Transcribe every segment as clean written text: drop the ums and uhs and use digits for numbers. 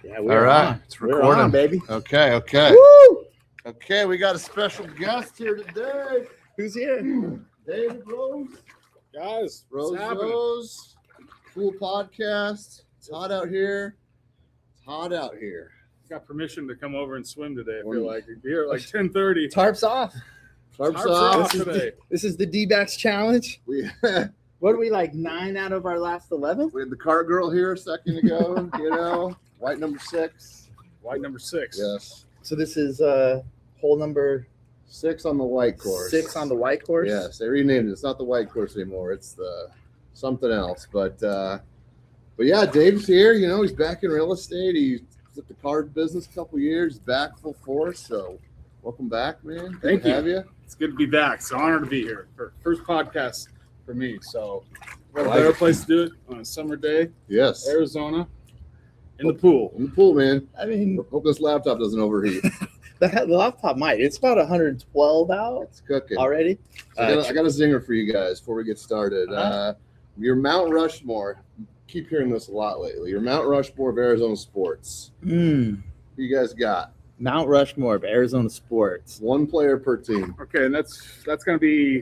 Yeah, All right, it's We're recording, on, baby. Okay. Woo! Okay, we got a special guest here today. Who's here? David Rose. Guys, Rose. Cool podcast. It's hot out here. Got permission to come over and swim today. I When- feel like here at like 10:30. Tarps off. Tarps Tarps off. off today. This is the D-backs challenge. We What are we, like 9 out of our last 11? we had the car girl here a second ago. White number 6. White number 6. Yes, So this is hole number 6 on the white course. 6 on the white course. Yes, they renamed it. It's not the white course anymore. It's the something else. But yeah, Dave's here. He's back in real estate. He's at the card business a couple years, back full force. So welcome back, man. Good Thank to you. have you. It's good to be back. It's an honor to be here. First podcast for me. So what a Like better it. place to do it on a summer day, Yes. Arizona, in the pool. In the pool, man. I mean, Hope this laptop doesn't overheat. the laptop might. It's about 112 out It's cooking. already. So I got a zinger for you guys before we get started. Your Mount Rushmore. Keep hearing this a lot lately. Your Mount Rushmore of Arizona sports. Who you guys got? Mount Rushmore of Arizona sports. 1 player per team. Okay, and that's gonna be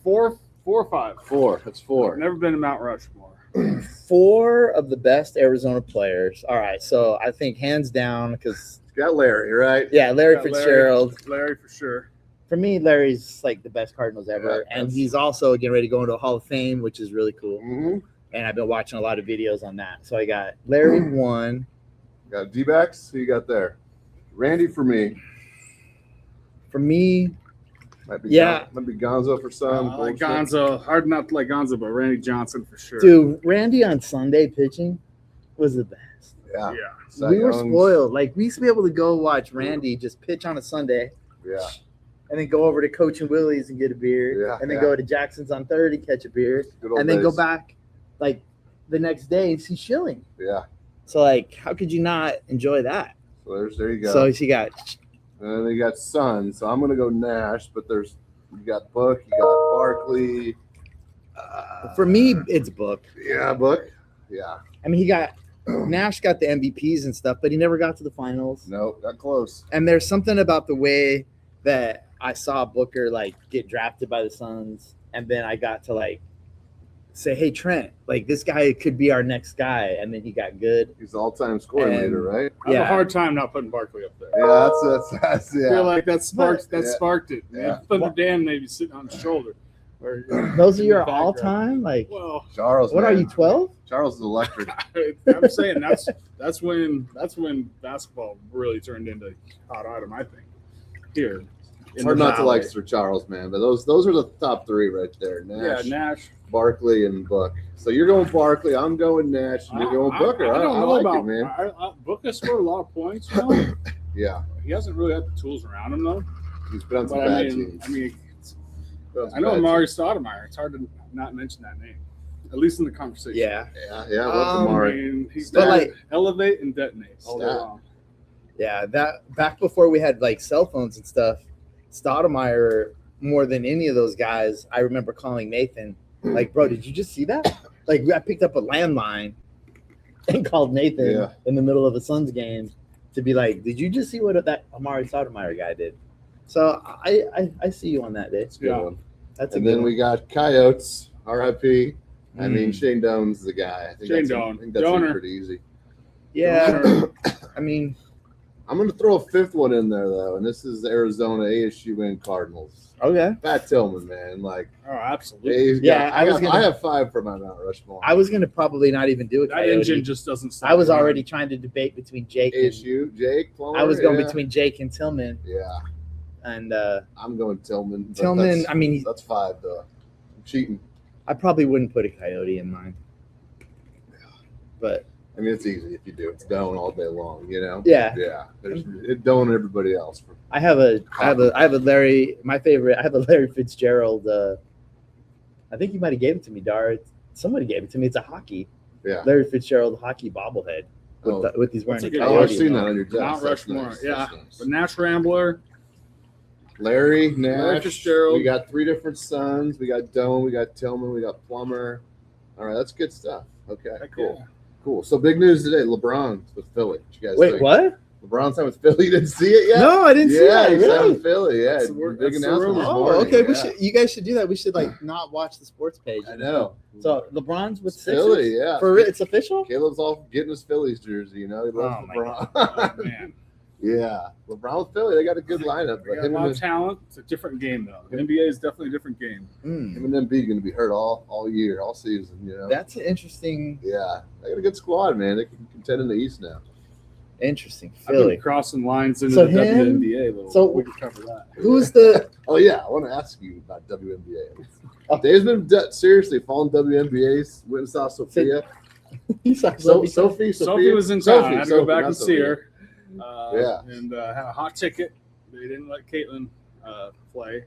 4 or 5. 4. That's 4. I've never been to Mount Rushmore. 4 of the best Arizona players. All right, so I think hands down because Got Larry, right? yeah, Larry Yeah, Fitzgerald. Larry for sure. For me, Larry's like the best Cardinals ever, Yeah, and that's- he's also getting ready to go into a Hall of Fame, which is really cool. Mm-hmm. And I've been watching a lot of videos on that. So I got Larry 1. Got D-backs. Who you got there? Randy for me. For me, Might be Yeah. Might be Gonzo for some. I like Bullshit. Gonzo. Hard not to like Gonzo, but Randy Johnson for sure. dude, Randy on Sunday pitching was the best. Yeah. Yeah. Cy We were Young's- spoiled. Like we used to be able to go watch Randy just pitch on a Sunday, Yeah. and then go over to Coach and Willie's and get a beer, Yeah, and then yeah. go to Jackson's on third and catch a beer, Good old and then go days. back like the next day and see Schilling. Yeah. So like, how could you not enjoy that? So there you go. So she got And then you got Sun. So I'm gonna go Nash, but you got Book, you got Barkley. for me, it's Book. Yeah, Book. Yeah. I mean, he got Nash got the MVPs and stuff, but he never got to the finals. No, got close. And there's something about the way that I saw Booker like get drafted by the Suns, and then I got to like say, "Hey Trent, like this guy could be our next guy," and then he got good. He's the all-time scoring And- leader, right? I have Yeah. a hard time not putting Barkley up there. Yeah, that's I yeah. feel like that sparked Yeah. sparked it. Yeah. Thunder Dan maybe sitting on his shoulder. Or, Those are in your the background. all-time. Like, Well, Charles. what man. are you, 12? Charles is electric. I'm saying that's when basketball really turned into hot item. I think here. It's in hard the not to Valley. like Sir Charles, man. But those are the top 3 right there. Yeah, Nash, Nash. Barkley, and Book. So you're going Barkley. I'm going Nash. And you're going Booker. I don't know like about it, man. Booker scored a lot of points. You know? Yeah, He hasn't really had the tools around him though. he's been on some But bad I mean, teams. I know Amari Stoudemire. It's hard to not mention that name, at least in the conversation. Yeah, Yeah. What's Um, I Amari? mean, he's But, got like- elevate and detonate all day Stat. long. yeah. That back before we had like cell phones and stuff, Stoudemire more than any of those guys. I remember calling Nathan, like, "Bro, did you just see that?" Like, I picked up a landline and called Nathan Yeah. in the middle of a Suns game to be like, "Did you just see what that Amari Stoudemire guy did?" So I see you on that day. That's a good Yeah. one. That's a And good then one. we got Coyotes, RIP. I mean, Mm. Shane Doan's the guy. I think Shane that's Doan. I think that's Donor. pretty easy. Yeah, I mean, I'm going to throw a 5th one in there, though, and this is Arizona ASU and Cardinals. okay. Pat Tillman, man. Like, Oh, absolutely. he's got- Yeah, I have 5 for my Mount Rushmore. I was gonna probably not even do it. That engine just doesn't stop. I was already trying to debate between Jake. And, ASU, Jake, Plummer. I was going yeah. between Jake and Tillman, Yeah, and I'm going Tillman. but Tillman. that's- I mean, That's 5, though. I'm cheating. I probably wouldn't put a Coyote in mine, but I mean, it's easy if you do. It's Doan all day long, you know? yeah, Yeah. There's Doan and everybody else. I have a Larry. My favorite. I have a Larry Fitzgerald. I think you might have gave it to me, Dar. Somebody gave it to me. It's a hockey. Yeah. Larry Fitzgerald hockey bobblehead with, Oh. with these wearing That's a a good Oh, I've Coyote. seen that logo. on your desk. Mount That's Rushmore. nice. Yeah. That's nice. But Nash Rambler. Larry, Nash, Fitzgerald. we got 3 different sons. We got Doan, we got Tillman, we got Plummer. All right, that's good stuff. Okay, Heck cool. yeah. Cool. So big news today. LeBron's with Philly. What you guys Wait, think? what? LeBron's signed with Philly. You didn't see it yet? No, I didn't see Yeah, that. he signed Really? with Philly. Yeah, That's the word- big that's the announcement this rumor. Oh, morning. okay. Yeah. You guys should do that. We should not watch the sports page. I know. So LeBron's with It's Sixers? Philly, yeah. For real? It's official? Caleb's all getting his Phillies jersey. You know, he loves Oh, my LeBron. Oh, man. Yeah, LeBron with Philly. They got a good lineup. We But got a him lot and of talent. It's a different game, though. The NBA is definitely a different game. him and Embiid going to be hurt all year, all season. You know. That's an interesting. Yeah, they got a good squad, man. They can contend in the East now. Interesting. I've been Philly. crossing lines into So the him- WNBA a little. so- we can cover that. Who's the? Oh yeah, I want to ask you about WNBA. Oh. Dave's been seriously following WNBA. Went and saw Sophia. Sophie Sophie was in town. I had to go back not and see Sophia. her. Yeah. And had a hot ticket. They didn't let Caitlin play.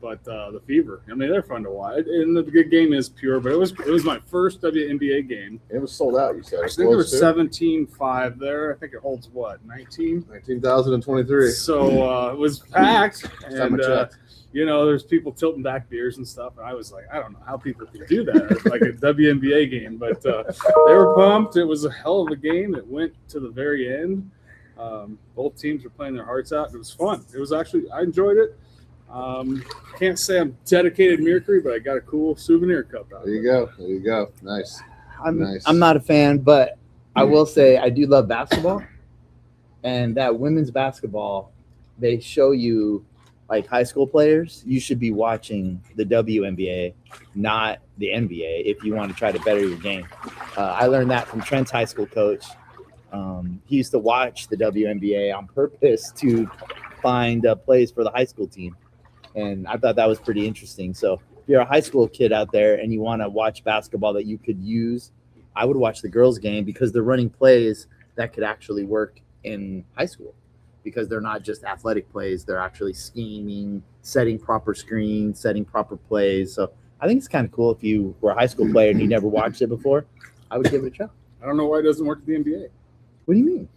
But the Fever, I mean, they're fun to watch. And the good game is pure, but it was my first WNBA game. It was sold out. You said. I think there was 17,500 there. I think it holds what, 19? 19,023. So it was packed. Last time I And checked. there's people tilting back beers and stuff. And I was like, I don't know how people could do that, like a WNBA game. But they were pumped. It was a hell of a game. It went to the very end. Both teams were playing their hearts out. It was fun. It was actually, I enjoyed it. Can't say I'm dedicated Mercury, but I got a cool souvenir cup out of There you it. go. There you go. Nice. Nice. I'm not a fan, but I will say I do love basketball, and that women's basketball, they show you like high school players. You should be watching the WNBA, not the NBA, if you want to try to better your game. I learned that from Trent's high school coach. He used to watch the WNBA on purpose to find plays for the high school team. And I thought that was pretty interesting. So if you're a high school kid out there and you want to watch basketball that you could use, I would watch the girls' game because they're running plays that could actually work in high school because they're not just athletic plays. They're actually scheming, setting proper screens, setting proper plays. So I think it's kind of cool if you were a high school player and you never watched it before. I would give it a try. I don't know why it doesn't work at the NBA. What do you mean?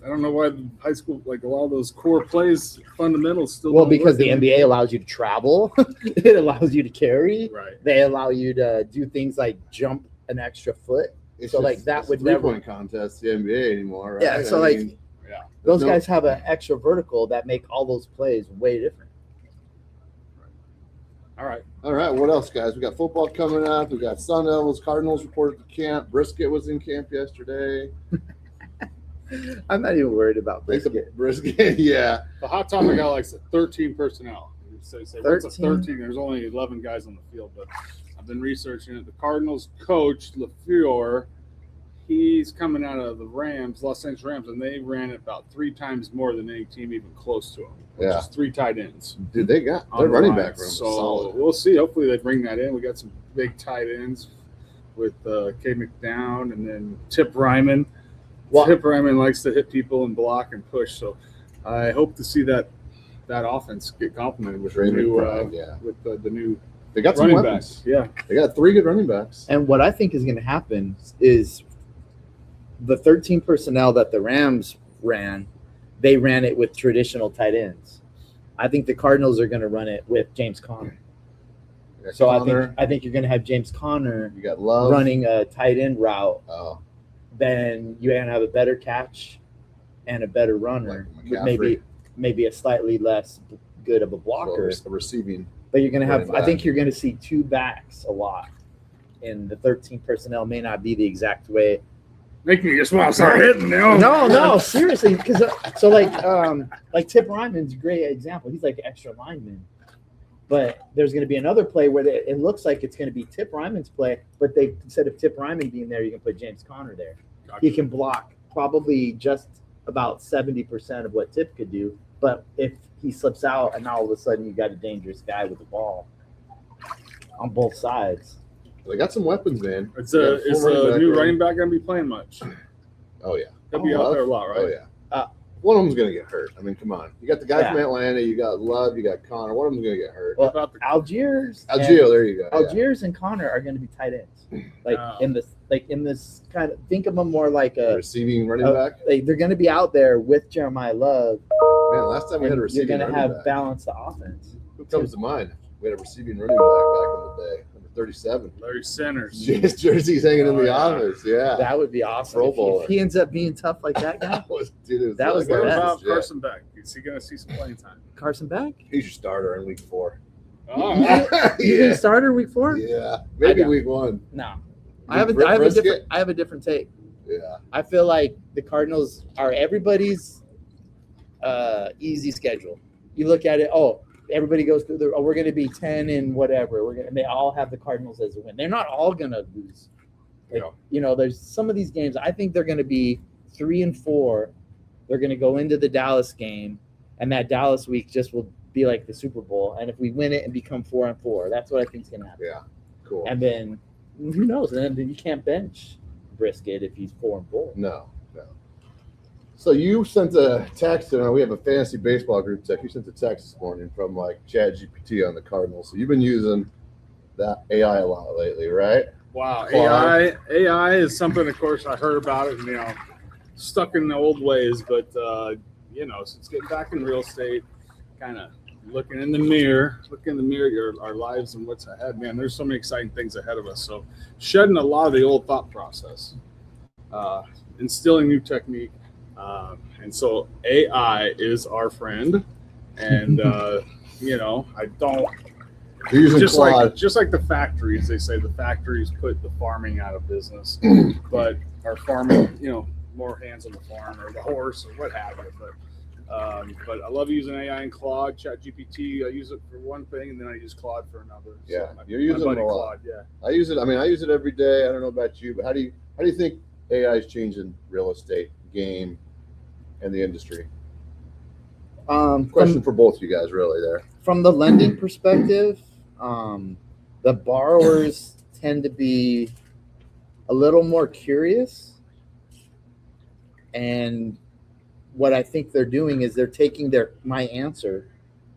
I don't know why the high school, like a lot of those core plays, fundamentals still. Well, don't because work the in NBA allows you to travel. It allows you to carry. Right. They allow you to do things like jump an extra foot. It's So, just- like, that it's would a never- three-point contest, the NBA anymore, right? Yeah, so, I like, mean, Yeah. Those no- guys have an extra vertical that make all those plays way different. All right. All right, what else, guys? We got football coming up. We got Sun Devils, Cardinals reported to camp. Brisket was in camp yesterday. I'm not even worried about brisket. Brisket, yeah. The hot topic I like is 13 personnel. You say what's a 13? 13? There's only 11 guys on the field, but I've been researching it. The Cardinals coach LaFleur, he's coming out of the Rams, Los Angeles Rams, and they ran it about 3 times more than any team even close to him. Which Yeah. is 3 tight ends. Dude, they got on their the running line. back room. So is solid. we'll see. Hopefully they bring that in. We got some big tight ends with K. McDown and then Tip Ryman. Well- Tip Ryman likes to hit people and block and push. So I hope to see that offense get complemented with Trey the new McBride, yeah. with the new They got some running weapons. backs. Yeah, They got 3 good running backs. And what I think is going to happen is the 13 personnel that the Rams ran, they ran it with traditional tight ends. I think the Cardinals are going to run it with James Conner. You got So Connor, I think you're going to have James Conner you got Love. running a tight end route. Oh, Then you're going to have a better catch and a better runner, Like with McCaffrey. maybe a slightly less good of a blocker. so receiving. But you're going to have, running I think back. you're going to see 2 backs a lot. And the 13 personnel may not be the exact way. make me just want to start hitting now. No, seriously. Because so like Tip Ryman's a great example. He's like an extra lineman. But there's going to be another play where it looks like it's going to be Tip Ryman's play, but they instead of Tip Ryman being there, you can put James Conner there. He can block probably just about 70% of what Tip could do. But if he slips out and all of a sudden you got a dangerous guy with the ball on both sides. They got some weapons, man. Is They got a is full running a back new room. running back going to be playing much? Oh yeah. He'll be out there a lot, right? Oh yeah. One of them's gonna get hurt. I mean, come on. You got the guy Yeah. from Atlanta. You got Love. You got Connor. One of them's gonna get hurt. Well, About the- Algiers. and- Algeo, there you go. yeah. Algiers and Connor are going to be tight ends. Like Oh. in this kind of, think of them more like The a receiving running Uh, back. like they're going to be out there with Jeremiah Love. Man, last time we had a And you're receiving going to running have back. balanced offense. Who comes to mind? We had a receiving running back back in the day. Number 37. Larry Centers. His jersey's hanging in Oh, the yeah. office. Yeah. That would be awesome. Pro If bowler. he ends up being tough like that guy. That was, dude, it That was like the What best. about Yeah. Carson Beck? Is he going to see some playing time? Carson Beck? He's your starter in week 4. Oh, You think starter week 4? Yeah. Maybe don't. week 1. No. You I have think a Brisket? different take. Yeah. I feel like the Cardinals are everybody's easy schedule. You look at it, everybody goes through we're going to be 10 and whatever. And they all have the Cardinals as a win. They're not all going to lose. Like, there's some of these games, I think they're going to be 3-4. They're going to go into the Dallas game, and that Dallas week just will be like the Super Bowl. And if we win it and become 4-4, that's what I think is going to happen. Yeah. Cool. And then who knows? And then you can't bench Brisket if he's 4-4. No. So you sent a text, and we have a fantasy baseball group text. You sent a text this morning from like ChatGPT on the Cardinals. So you've been using that AI a lot lately, right? wow. Claude. AI is something, of course, I heard about it and, stuck in the old ways. But, since getting back in real estate, kind of looking in the mirror at our lives and what's ahead, man, there's so many exciting things ahead of us. So shedding a lot of the old thought process, instilling new technique. And so AI is our friend. And, I don't. You're using Claude. Just like the factories, they say the factories put the farming out of business, but our farming, more hands on the farm or the horse or what have you. But I love using AI and Claude, ChatGPT. I use it for one thing, and then I use Claude for another. Yeah, so you're using it a lot. Claude, yeah. I use it. I mean, I use it every day. I don't know about you, but how do you think AI is changing real estate game and the industry? Question for both you guys, really. There. From the lending perspective, the borrowers tend to be a little more curious, and what I think they're doing is they're taking my answer,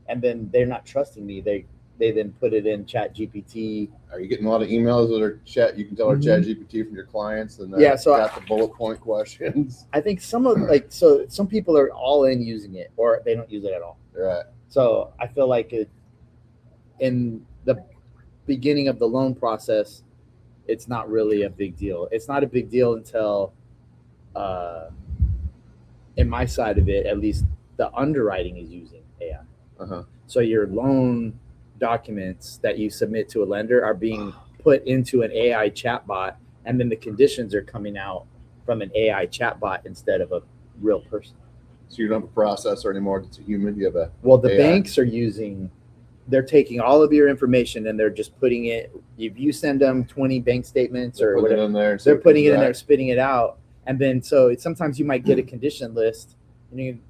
and then they're not trusting me. They then put it in ChatGPT. Are you getting a lot of emails that are chat? You can tell our ChatGPT from your clients, and so got the bullet point questions. I think some people are all in using it, or they don't use it at all. Right. So I feel like in the beginning of the loan process, it's not really a big deal. It's not a big deal until, in my side of it, at least, the underwriting is using AI. Uh-huh. So your loan documents that you submit to a lender are being put into an AI chatbot, and then the conditions are coming out from an AI chatbot instead of a real person. So you don't have a processor anymore. It's a human. You have a the AI. Banks are they're taking all of your information and they're just putting it. If you send them 20 bank statements or whatever, in there, they're putting it in there, spitting it out, and then sometimes you might get a condition list, and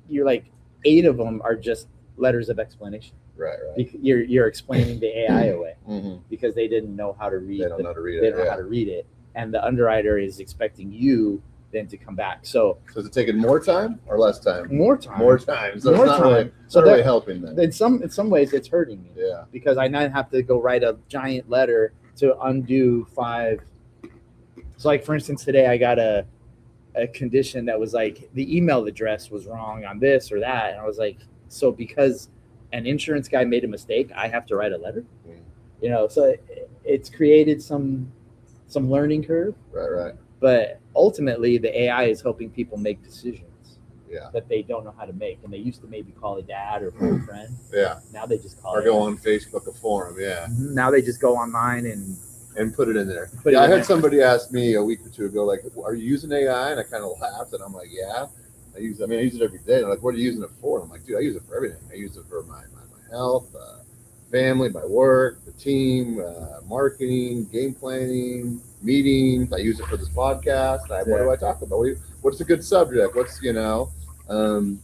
you're like 8 of them are just letters of explanation. Right. You're explaining the AI away Mm-hmm. because they didn't know how to read. They don't know how to read it. They don't know how to read it, and the underwriter is expecting you then to come back. So is it taking more time or less time? more time. More time. So More it's not time. really, So not really that- helping them. In some ways, it's hurting me. Yeah. Because I now have to go write a giant letter to undo 5. So, like, for instance, today I got a condition that was like the email address was wrong on this or that, and I was like, so because an insurance guy made a mistake, I have to write a letter. So it's created some learning curve. Right. But ultimately, the AI is helping people make decisions that they don't know how to make. And they used to maybe call a dad or call a friend. Yeah. Now they just call Or go on Facebook, a forum. Yeah. Now they just go online and put it in there. Put it I in had there. somebody ask me a week or two ago, like, are you using AI? And I kind of laughed, and I'm like, yeah. I use it every day. They're like, what are you using it for? I'm like, dude, I use it for everything. I use it for my health, family, my work, the team, marketing, game planning, meetings. I use it for this podcast. What do I talk about? What's a good subject? So I'm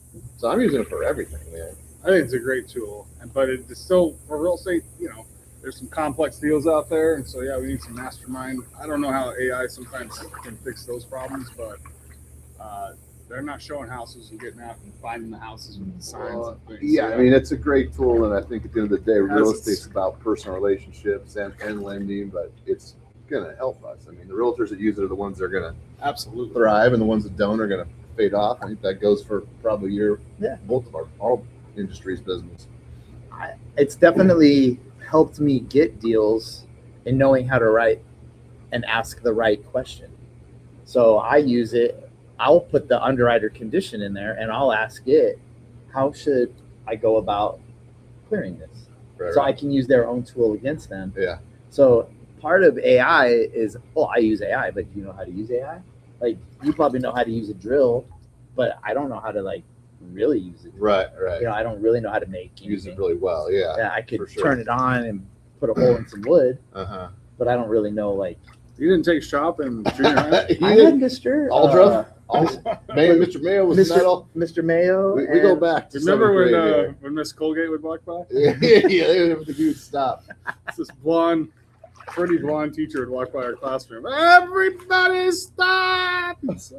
using it for everything, man. I think it's a great tool, but it's still for real estate. There's some complex deals out there, and so we need some mastermind. I don't know how AI sometimes can fix those problems, but they're not showing houses and getting out and finding the houses with the signs and things. Yeah, I mean, it's a great tool, and I think at the end of the day, real estate's about personal relationships and lending, but it's going to help us. I mean, the realtors that use it are the ones that are going to absolutely thrive, and the ones that don't are going to fade off. I think that goes for probably both of all industries' business. it's definitely helped me get deals in knowing how to write and ask the right question. So I use it. I'll put the underwriter condition in there, and I'll ask it, how should I go about clearing this? Right, So right. I can use their own tool against them. Yeah. So part of AI is, I use AI, but do you know how to use AI? Like, you probably know how to use a drill, but I don't know how to like really use it. Right. Right. You know, I don't really know how to make Use it anything. really well. Yeah. Yeah, I could for sure. turn it on and put a hole in some wood, Uh-huh. but I don't really know like. You didn't take shop in junior high? I had Mr. Aldra? Mr. Mayo was metal. Mr. Mayo. We go back to Remember seventh grade here. when Miss Colgate would walk by? Yeah, they would have to do stop. This pretty blonde teacher would walk by our classroom. Everybody stop! Mr.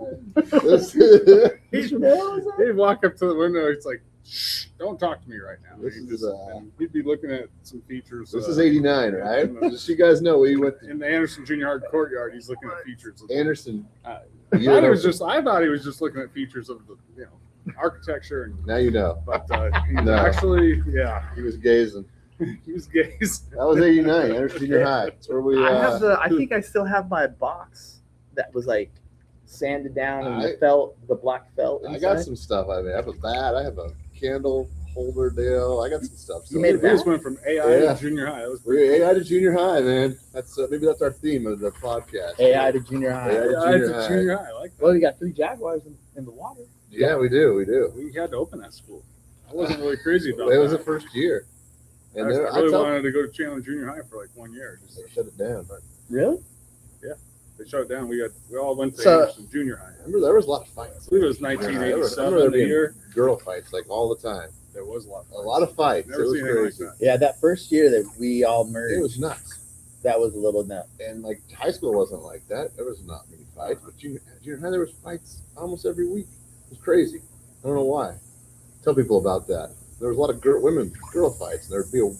Mayo was that? He'd walk up to the window. He's like, "Shh, don't talk to me right now." This He'd is, and he'd be looking at some features. This is '89, right? Just so you guys know, we went to In the Anderson Junior High courtyard. He's looking at features. Anderson. I You thought know, he was just looking at features of the architecture and. now you know. But he's No. actually, He was gazing. he was gays. That was '89, Anderson Junior High. That's where we. I think I still have my box that was like sanded down and the black felt. I Inside. got some stuff. I have a bat. I have a candle holder deal. I got some stuff. You made a We just bat? went from AI Yeah. to junior high. That was We're AI to junior high, man. That's maybe that's our theme of the podcast. AI to junior high. AI to AI junior to high. junior high. I like that. Well, you got 3 Jaguars in the water. Yeah, we do. We had to open that school. I wasn't really crazy about It was the that. first year, I and really wanted to go to Chandler Junior High for like 1 year. they shut it down. Really? They shut it down. We all went to So- Anderson Junior High. I remember there was a lot of fights. I believe it was I remember 1987 there the being year. girl fights like all the time. There was a lot. A lot of fights. Never It was seen anything like crazy. that. Yeah, that first year that we all It merged, was nuts. that was a little nuts. And like high school wasn't like that. There was not many fights, but junior high there was fights almost every week. It was crazy. I don't know why. Tell people about that. There was a lot of girl fights, and there'd be a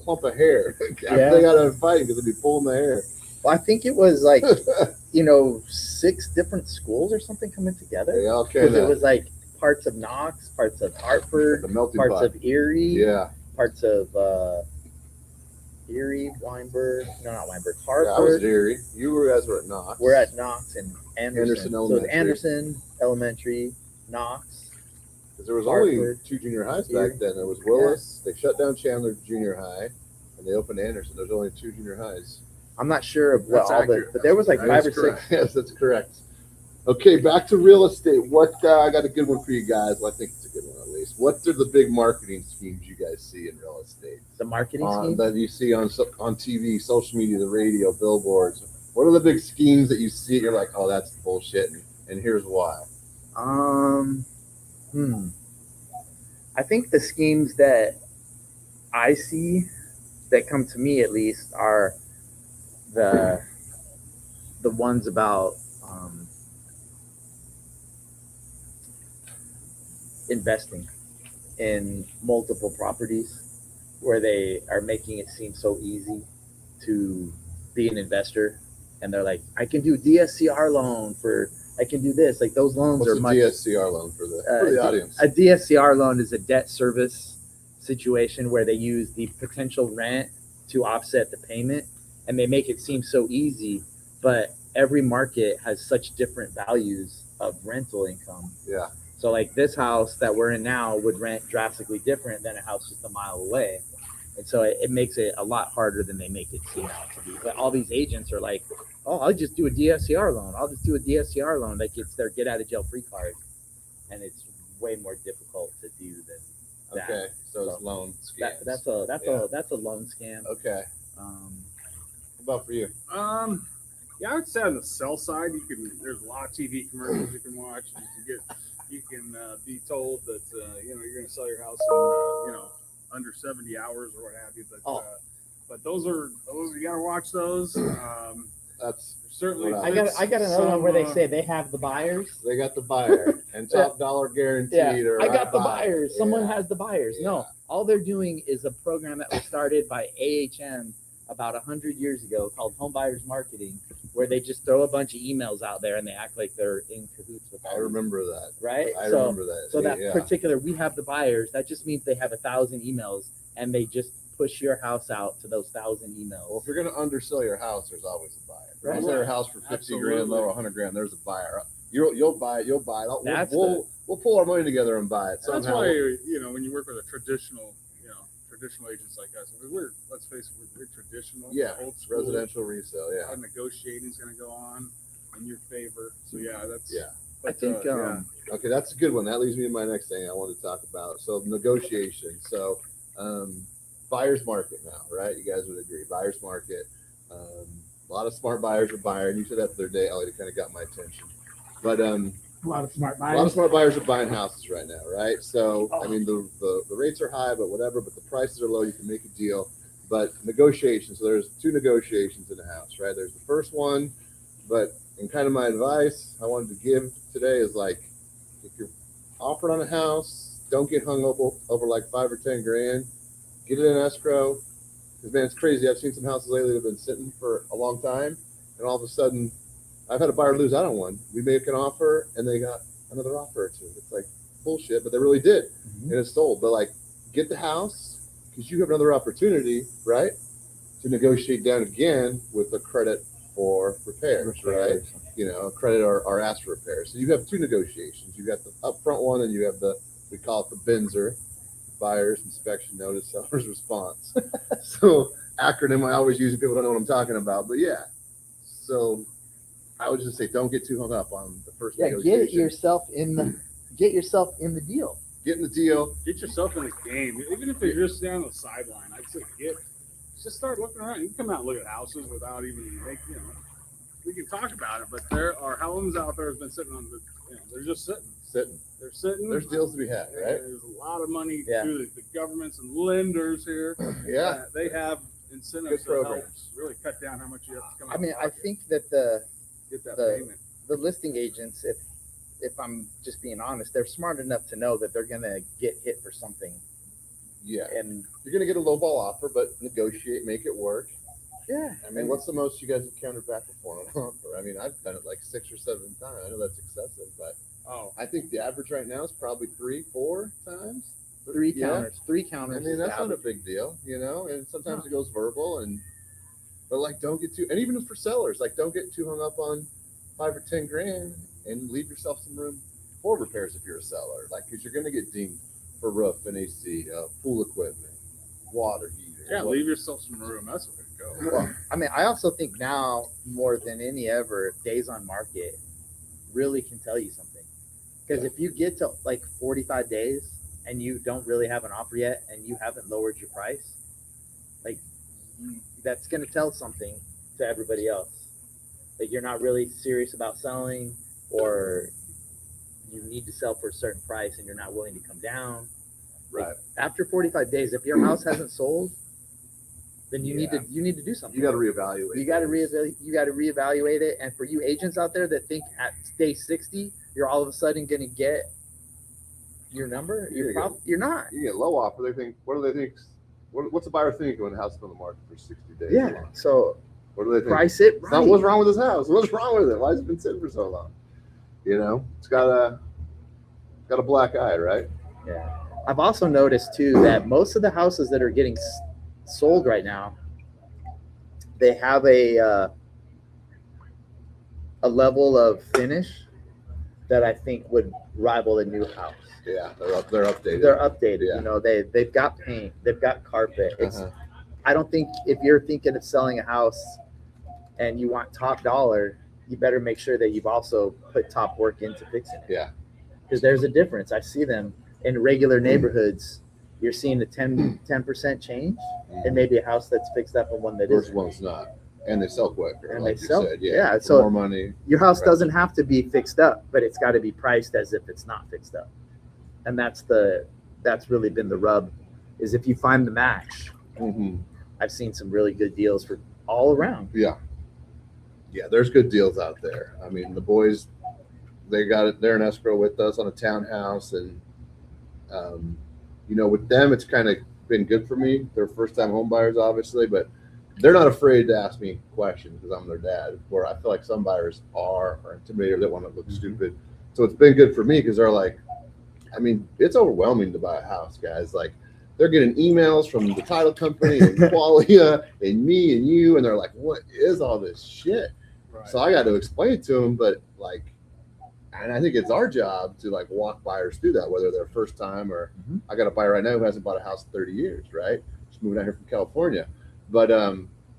clump of hair after they got out of fighting because they'd be pulling the hair. Well, I think it was like 6 different schools or something coming together. Yeah, okay. Because it was like parts of Knox, parts of Hartford, The melting parts pot. of Erie, Yeah, parts of Erie, Weinberg. No, not Weinberg. I was Hartford. at Erie. You guys were at Knox. We're at Knox and Anderson. Anderson So it's Elementary. Anderson Elementary, Knox. Because there was Hartford. only 2 junior highs Erie. back then. There was Willis. They shut down Chandler Junior High, and they opened Anderson. There's only 2 junior highs. I'm not sure of what That's all accurate. but there was like That 5 or is 6. correct. Yes, that's correct. Okay, back to real estate. What I got a good one for you guys. Well, I think it's a good one at least. What are the big marketing schemes you guys see in real estate The marketing scheme. that you see on TV, social media, the radio, billboards? What are the big schemes that you see? You're like, oh, that's bullshit, and here's why. I think the schemes that I see that come to me at least are the ones about investing in multiple properties, where they are making it seem so easy to be an investor, and they're like, I can do DSCR loan I can do this. Like those loans What's are a much. DSCR loan for the audience? A DSCR loan is a debt service situation where they use the potential rent to offset the payment, and they make it seem so easy, but every market has such different values of rental income. Yeah. So like this house that we're in now would rent drastically different than a house just a mile away. And so it makes it a lot harder than they make it seem out to be. But all these agents are like, oh, I'll just do a DSCR loan. I'll just do a DSCR loan that gets their get out of jail free card. And it's way more difficult to do than that. Okay, so it's loan scams. That's a loan scam. Okay. What about for you? Yeah, I would say on the sell side, there's a lot of TV commercials you can watch. You can be told that you're going to sell your house in under 70 hours or what have you. But those you got to watch those. That's certainly. what I got another one where they say they have the buyers. They got the buyer and top dollar guaranteed. Or I got the buy. buyers. Yeah. Someone has the buyers. Yeah. No, all they're doing is a program that was started by AHM about 100 years ago called Home Buyers Marketing, where they just throw a bunch of emails out there and they act like they're in cahoots with all I remember that. right? I remember that. So that Yeah. particular, we have the buyers, that just means they have 1,000 emails and they just push your house out to those 1,000 emails. Well, if you're going to undersell your house, there's always a buyer. If Right. you sell your house for 50 Absolutely. grand low, 100 grand, there's a buyer. You'll buy it. You'll buy it. That's We'll pull our money together and buy it. That's Somehow. why, when you work with traditional agents like us, let's face it, we're traditional. Yeah, old school. residential resale. Yeah. Negotiating is going to go on in your favor. So that's Yeah. But, I think Okay, that's a good one. That leads me to my next thing I wanted to talk about. So negotiation. So buyer's market now, right? You guys would agree. Buyer's market. A lot of smart buyers are buying. You said that the other day, Ellie, kind of got my attention. But A lot of smart a buyers. lot of smart buyers are buying houses right now, right? So I mean, the rates are high, but whatever. But the prices are low. You can make a deal. But negotiations. So there's two negotiations in a house, right? There's the first one, but and kind of my advice I wanted to give today is like, if you're offered on a house, don't get hung over like 5 or 10 grand. Get it in escrow. Because man, it's crazy. I've seen some houses lately that have been sitting for a long time, and all of a sudden, I've had a buyer lose out on one. We make an offer, and they got another offer or two. It's like bullshit, but they really did, and it's sold. But like, get the house because you have another opportunity, right, to negotiate down again with a credit for repairs, right? Credit or ask for repairs. So you have two negotiations. You got the upfront one, and you have we call it the BINSR, buyer's inspection notice, seller's response. So acronym I always use, people don't know what I'm talking about, but yeah. So I would just say, don't get too hung up on the first negotiation. Get yourself in the deal. Get in the deal. get yourself in the game. Even if you're just down on the sideline, I'd say just start looking around. You can come out and look at houses without even we can talk about it, but there are homes out there that's been sitting on they're just sitting. They're sitting. There's deals to be had, right? There's a lot of money Yeah. through the governments and lenders here. Yeah. They have incentives Good to help programs. really cut down how much you have to come out. I mean, of I pocket. think that Get that the- payment. the listing agents, if I'm just being honest, they're smart enough to know that they're gonna get hit for something. Yeah. And You're going to get a low ball offer, but negotiate, make it work. yeah, I mean, what's the most you guys have countered back before on an offer? I mean, I've done it like 6 or 7 times. I know that's excessive, but I think the average right now is probably 3-4 times. three Yeah. counters. Three I counters. mean, is that's the not a average. big deal, and sometimes it goes verbal but like, don't get too, and even for sellers, like, don't get too hung up on 5 or 10 grand and leave yourself some room for repairs if you're a seller, like, because you're going to get dinged for roof and AC, pool equipment, water heater. Yeah, leave yourself some room. That's the way to go. Well, I mean, I also think now more than any ever, days on market really can tell you something. Because if you get to like 45 days and you don't really have an offer yet and you haven't lowered your price, like that's going to tell something to everybody else. Like you're not really serious about selling, or you need to sell for a certain price and you're not willing to come down. Like, Right. after 45 days, if your house hasn't sold, then you need to do something. You got to reevaluate. You got to reevaluate it. And for you agents out there that think at day 60 you're all of a sudden going to get your number, you're not. You get low offer. They think, what do they think? What's a buyer think when the house is on the market for 60 days? Yeah. So What do they think? price it It's not, right. what's wrong with this house? What's wrong with it? Why has it been sitting for so long? It's got a black eye, right? Yeah. I've also noticed too that most of the houses that are getting sold right now, they have a level of finish that I think would rival a new house. Yeah, they're updated. They're updated. Yeah. They've got paint, they've got carpet. It's Uh-huh. I don't think if you're thinking of selling a house and you want top dollar, you better make sure that you've also put top work into fixing it. Yeah. Because there's a difference. I see them in regular neighborhoods. You're seeing a 10% change, and maybe a house that's fixed up and one that First isn't. one's not, and they sell quicker. And like they you sell- said. yeah, for so- more money. Your house Right. doesn't have to be fixed up, but it's got to be priced as if it's not fixed up. And that's really been the rub, is if you find the match. Mm-hmm. I've seen some really good deals for all around. Yeah, there's good deals out there. I mean, the boys, they're in escrow with us on a townhouse, and with them, it's kind of been good for me. They're first-time home buyers, obviously, but they're not afraid to ask me questions because I'm their dad. Where I feel like some buyers are intimidated, they want to look stupid. So it's been good for me because they're like, I mean, it's overwhelming to buy a house, guys. Like, they're getting emails from the title company and Qualia and me and you, and they're like, "What is all this shit?" Right. So I got to explain to them, but like, and I think it's our job to like walk buyers through that, whether they're first time or I got a buyer right now who hasn't bought a house in 30 years, right? Just moving out here from California, but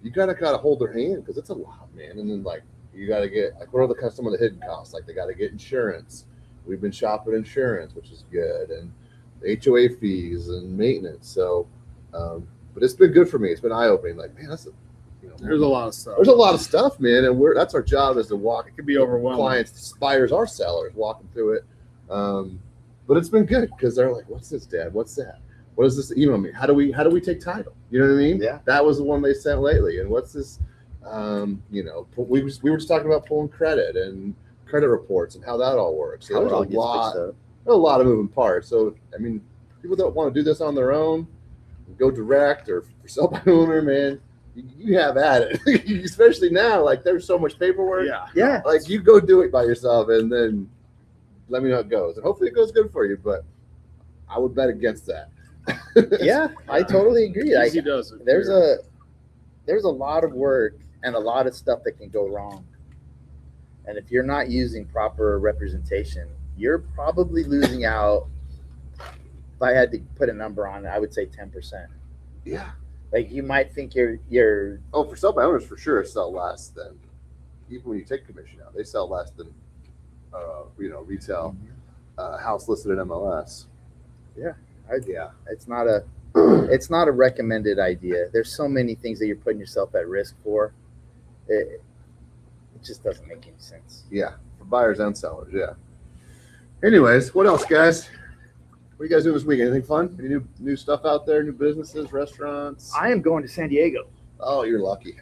you gotta hold their hand because it's a lot, man. And then like you gotta get like, what are some of the hidden costs? Like they gotta get insurance. We've been shopping insurance, which is good, and HOA fees and maintenance. So, but it's been good for me. It's been eye opening. Like, man, There's a lot of stuff. There's a lot of stuff, man, and that's our job is to walk. It can be overwhelming. Clients, buyers, our sellers, walk them through it. But it's been good because they're like, "What's this, Dad? What's that? What does this email mean? How do we take title? You know what I mean? Yeah. That was the one they sent lately. And what's this? We were just talking about pulling credit and credit reports and how that all works. So there's a lot of moving parts. So I mean, people that want to do this on their own, go direct or for sell by owner, man. You have at it, especially now. Like there's so much paperwork. Yeah. Like you go do it by yourself, and then let me know how it goes. And hopefully it goes good for you. But I would bet against that. Yeah, I totally agree. Easy does it. There's a lot of work and a lot of stuff that can go wrong. And if you're not using proper representation, you're probably losing out. If I had to put a number on it, I would say 10%. Yeah. Like you might think you're for sell by owners for sure sell less than even when you take commission out. They sell less than retail house listed in MLS. Yeah. It's not a recommended idea. There's so many things that you're putting yourself at risk for. It just doesn't make any sense. Yeah, for buyers and sellers. Yeah. Anyways, what else, guys? What are you guys doing this week? Anything fun? Any new stuff out there? New businesses, restaurants? I am going to San Diego. Oh, you're lucky.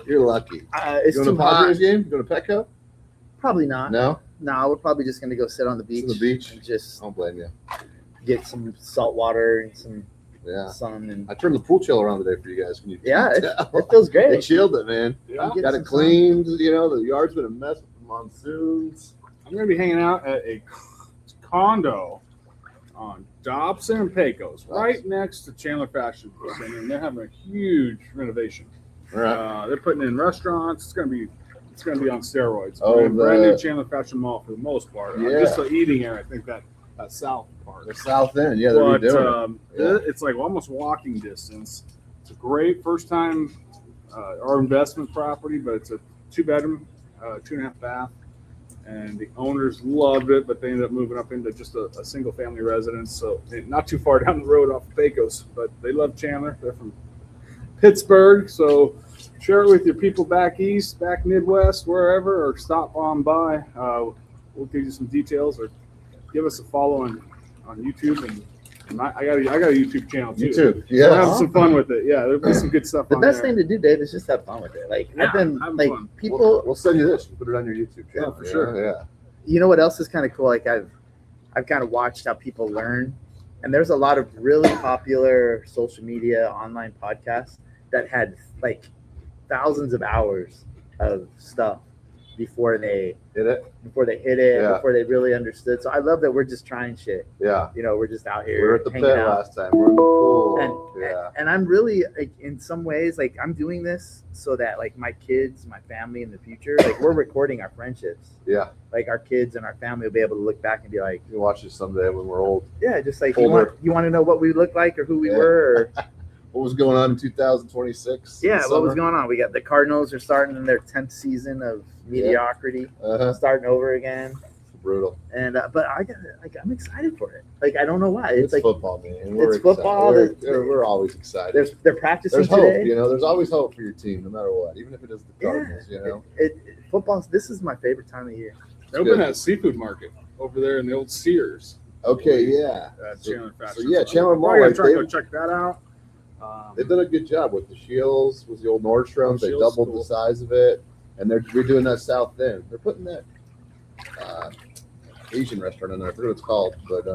You're lucky. It's you too going to hot. Padres game? You going to Petco? Probably not. No. We're probably just going to go sit on the beach. And just don't blame you. Get some salt water and some Yeah. sun. And I turned the pool chiller on today for you guys. Can you it feels great. They chilled it, man. Yeah. Got it cleaned. You know, the yard's been a mess with the monsoons. I'm going to be hanging out at a condo on Dobson and Pecos, right next to Chandler Fashion Center, and they're having a huge renovation. All right. They're putting in restaurants. It's going to be on steroids. Oh, brand new Chandler Fashion Mall for the most part. Yeah. Just the eating area. I think that south part. The south end, yeah, they're redoing it. It's like almost walking distance. It's a great first time our investment property, but it's a 2-bedroom, 2.5 bath. And the owners loved it, but they ended up moving up into just a single family residence. So not too far down the road off of Pecos, but they love Chandler. They're from Pittsburgh. So share it with your people back east, back Midwest, wherever, or stop on by. We'll give you some details or give us a follow on YouTube. And I got a YouTube channel too. YouTube. Yeah. Yeah. Have some fun with it. Yeah, there'll be some good stuff The on best there. thing to do, Dave, is just have fun with it. Like I've been having like fun. people. We'll send you this. Put it on your YouTube channel. For sure. Yeah. You know what else is kind of cool? Like I've kind of watched how people learn, and there's a lot of really popular social media online podcasts that had like thousands of hours of stuff before they Hit it. before they really understood. So I love that we're just trying shit. Yeah. You know, we're just out here. We were at the pit hanging out. last time. We're in the pool. And I'm really like in some ways like I'm doing this so that like my kids, my family in the future, like we're recording our friendships. Yeah. Like our kids and our family will be able to look back and be like, You watch this someday when we're old. yeah, just like Older. you want to know what we look like or who we were. Or, What was going on in 2026? yeah, what was going on? We got the Cardinals are starting in their 10th season of mediocrity, starting over again. Brutal. And but I'm excited for it. Like I don't know why. It's like football, man. It's football. We're always excited. They're practicing There's today. hope, you know. There's always hope for your team, no matter what, even if it is the Cardinals. You know, Football. This is my favorite time of year. They opened that seafood market over there in the old Sears. Okay, yeah. Chandler Fashion. So yeah, Chandler Mall. Probably Like, try to go check that out. they've done a good job with the Shields. Was the old Nordstrom's? They Shields, doubled cool. the size of it, and they're redoing that south end. They're putting that Asian restaurant in there. I forget what it's called, but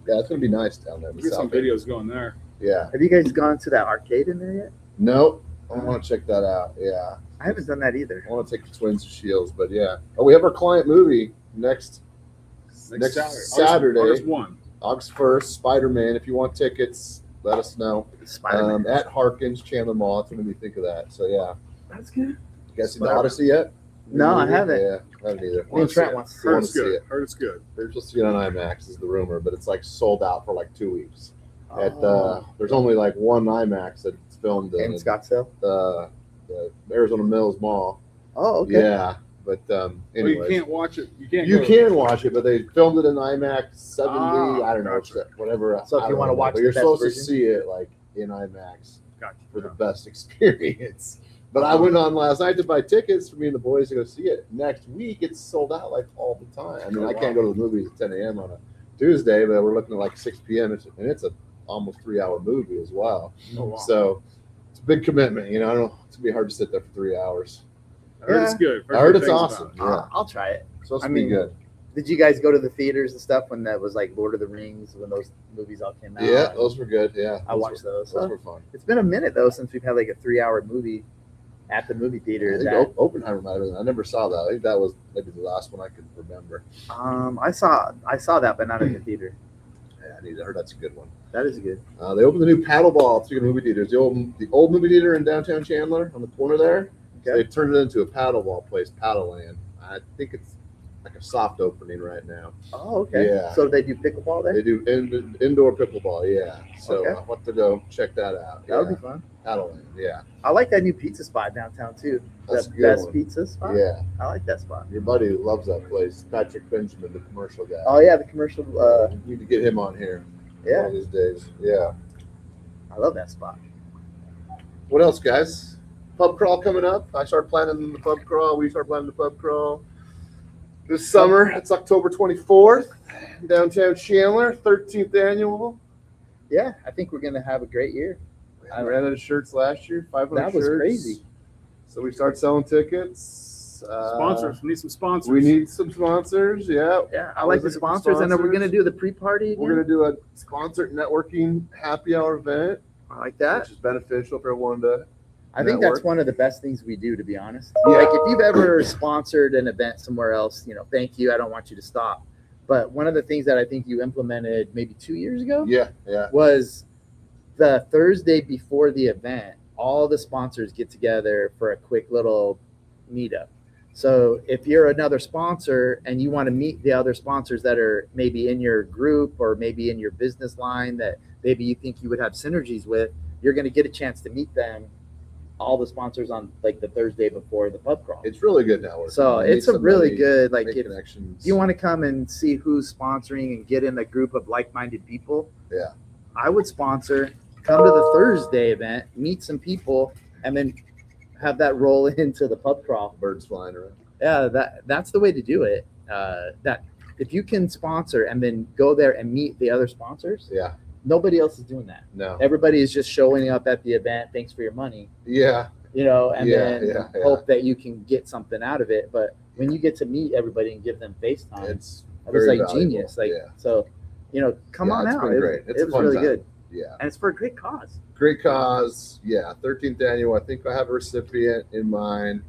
yeah, it's gonna be nice down there. in the Get some south end. videos going there. Yeah. Have you guys gone to that arcade in there yet? Nope. I want to check that out. Yeah. I haven't done that either. I want to take the twins to Shields, but yeah. Oh, we have our client movie next Saturday. August 1. August 1st, Spider-Man. If you want tickets, let us know. Spider-Man. At Harkins, Chandler Mall. That's what made me think of that. So, yeah. That's good. You guys seen the Spider-Man. Odyssey yet? No, I haven't. Yeah, I haven't either. Me and Trent wants to see Heard want it's to see good. it. Heard it's good. They're supposed to see it on IMAX, is the rumor, but it's like sold out for like 2 weeks. Oh. There's only like one IMAX that's filmed in in Scottsdale. the Arizona Mills Mall. Oh, okay. Yeah, but Well, you anyway, can't watch it. You can't. you go- can watch it, but they filmed it in IMAX 70. Ah, I don't know, gotcha. whatever. So if I you don't wanna know, watch but the you're best supposed version? to see it like in IMAX Gotcha. for the best experience. But I went on last night to buy tickets for me and the boys to go see it. Next week, it's sold out like all the time. I mean, I can't go to the movies at 10 a.m. on a Tuesday, but we're looking at like 6 p.m. And it's a almost 3-hour movie as well. Oh, wow. So it's a big commitment. I don't know. It's gonna be hard to sit there for 3 hours. I heard it's good. I heard good it's things awesome. about it. Yeah, I'll try it. it's supposed I to be mean, good. Did you guys go to the theaters and stuff when that was like Lord of the Rings, when those movies all came out? Yeah, those were good. Yeah, I watched those. Those were fun. It's been a minute though since we've had like a 3-hour movie at the movie I theater. think That, Oppenheimer might have been. I never saw that. I think that was maybe the last one I could remember. I saw that, but not in the theater. Yeah, I heard that's a good one. That is good. They opened the new paddleball. Speaking of movie theaters, the old movie theater in downtown Chandler on the corner there. So Okay. they turned it into a paddleball place, Paddle Land. I think it's like a soft opening right now. Oh, okay. Yeah. So they do pickleball there? They do indoor pickleball. Yeah. So Okay. I want to go check that out. That would be fun. Paddle Land. Yeah. I like that new pizza spot downtown too. That's The a good best one. pizza spot. Yeah. I like that spot. Your buddy loves that place, Patrick Benjamin, the commercial guy. Oh yeah, the commercial. You need to get him on here. Yeah. One of these days. Yeah. I love that spot. What else, guys? Pub crawl coming up. I start planning the pub crawl. We start planning the pub crawl this summer. It's October 24th, downtown Chandler, 13th annual. Yeah, I think we're gonna have a great year. I ran out of shirts last year, 500 That was shirts. crazy. So we start selling tickets. Sponsors. We need some sponsors. We need some sponsors. Yeah. Yeah, I I like was the looking for sponsors, and then we're sponsors. gonna do the pre-party. We're going to do a sponsored networking happy hour event, I like that. which is beneficial for everyone to. I think that's network. one of the best things we do, to be honest. Yeah. Like if you've ever sponsored an event somewhere else, thank you. I don't want you to stop. But one of the things that I think you implemented maybe 2 years ago Yeah. was the Thursday before the event, all the sponsors get together for a quick little meetup. So if you're another sponsor and you want to meet the other sponsors that are maybe in your group or maybe in your business line that maybe you think you would have synergies with, you're going to get a chance to meet them, all the sponsors, on like the Thursday before the pub crawl. It's really good networking. So You meet it's a really somebody, good, like make if connections. you want to come and see who's sponsoring and get in a group of like-minded people, Yeah. I would sponsor, come to the Thursday event, meet some people, and then have that roll into the pub crawl. Birds flying around. Yeah, that's the way to do it. That if you can sponsor and then go there and meet the other sponsors, Yeah. nobody else is doing that. No. Everybody is just showing up at the event. Thanks for your money, Yeah. and Yeah, then yeah. hope that you can get something out of it. But when you get to meet everybody and give them FaceTime, It's it's very like valuable. genius. Like Yeah. so, come Yeah, on it's out. been great. It's It a was fun really time. good, Yeah. and it's for a great cause. Great cause. Yeah. 13th annual. I think I have a recipient in mind.